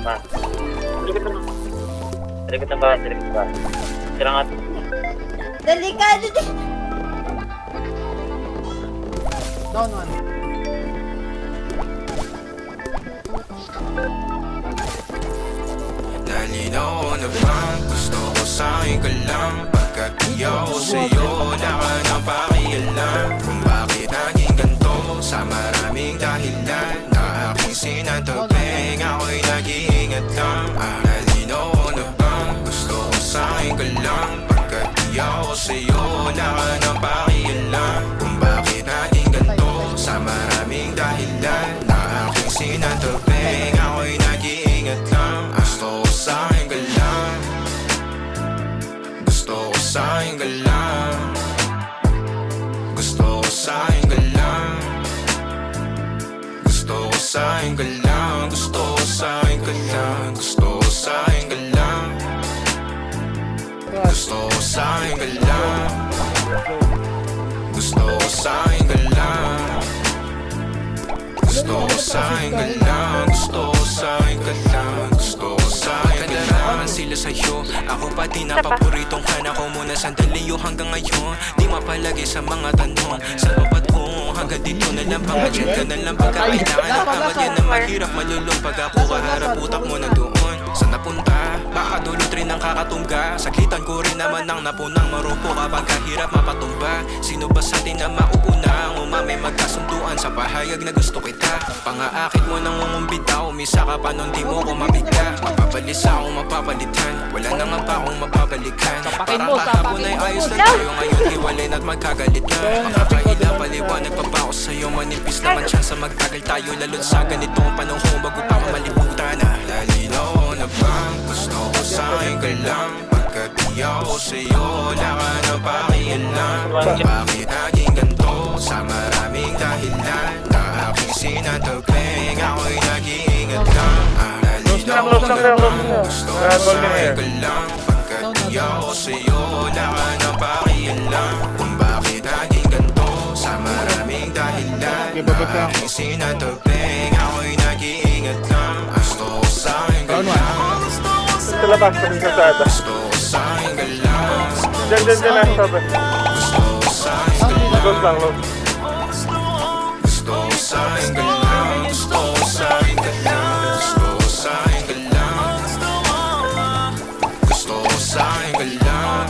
pa. Sa likod ng bahay. Sira nga. Delikado din. Down one. Nalinaw na bang gusto ko sa'yo ka lang? Pagkat di ako sa'yo, wala ka nang pakialam. Kung bakit naging ganito sa maraming dahilan na aking sinatagping, ako'y nag-iingat lang. Nalinaw na bang gusto ko sa'yo ka lang? Pagkat di ako sa'yo, wala ka nang pakialam. Kung bakit naging ganito sa maraming dahilan na aking sinatagping, ako'y nag-iingat lang. Gusto ko sa'yo ka lang. Gusto ko sa'yo ka lang. Gusto ko sa'yo ka lang. Gusto ko sa'yo ka lang. Gusto ko sa'yo ka lang. Gusto ko sa'yo ka lang. Gusto ko sa'yo ka lang. Gusto ko sa'yo ka lang. Gusto ko sa'yo ka lang. Gusto ko sa'yo ka lang. Gusto ko sa'yo ka lang. Sila sa'yo, ako pati na paboritong ka na ko muna sandali yo hanggang ngayon. Di mapalagi sa mga tanong sa papat kong hanggang dito na lang. Pang-agent ka na lang pagkakailangan ng amat yan na mahirap malulong. Pag ako kaharap utak mo na doon sa napunta, baka dulot rin ang kakatungga. Saglitan ko rin naman ang napunang marupo kapag kahirap mapatumba. Sino ba sa atin na mauuna ang umami magkasunduan sa pahayag na gusto kita? Pangaakit mo nang umumbitaw, umisa ka pa nun di mo ko mabigla. Mapapalis akong mapapalitan, wala na nga pa akong mapabalikan. Parang kahapon ay ayos na tayo, ngayon hiwalay na't magkagalit na. Makakaila paliwanag pa ba ako sa'yo, manipis naman chance sa magtagal tayo. Lalo't sa ganitong panahon bago pa mamalimutan na. Lalinaw na bang gusto ko sa'yo ka lang? Pagkat di ako sa'yo, wala ka na pakialam. Bakit naging ganito sa maraming dahilan na aking sinatagping, ako'y nag-iingat lang. Nalinaw na bang gusto ko sa'yo ka lang? Pagkat di ako sa'yo, wala ka na pakialam. Kung bakit naging ganito sa maraming dahilan na aking sinatagping, ako'y nag-iingat lang. Gusto ko sa'yo ka lang. Sa labas, sa kalsada. Gusto ko sa'yo ka lang. Diyan na, sabi. Gusto ko sa'yo ka lang. Close lang, close. Gusto ko sa'yo ka lang. Gusto ko sa'yo ka lang. Gusto ko sa'yo ka lang. Gusto ko sa'yo ka lang.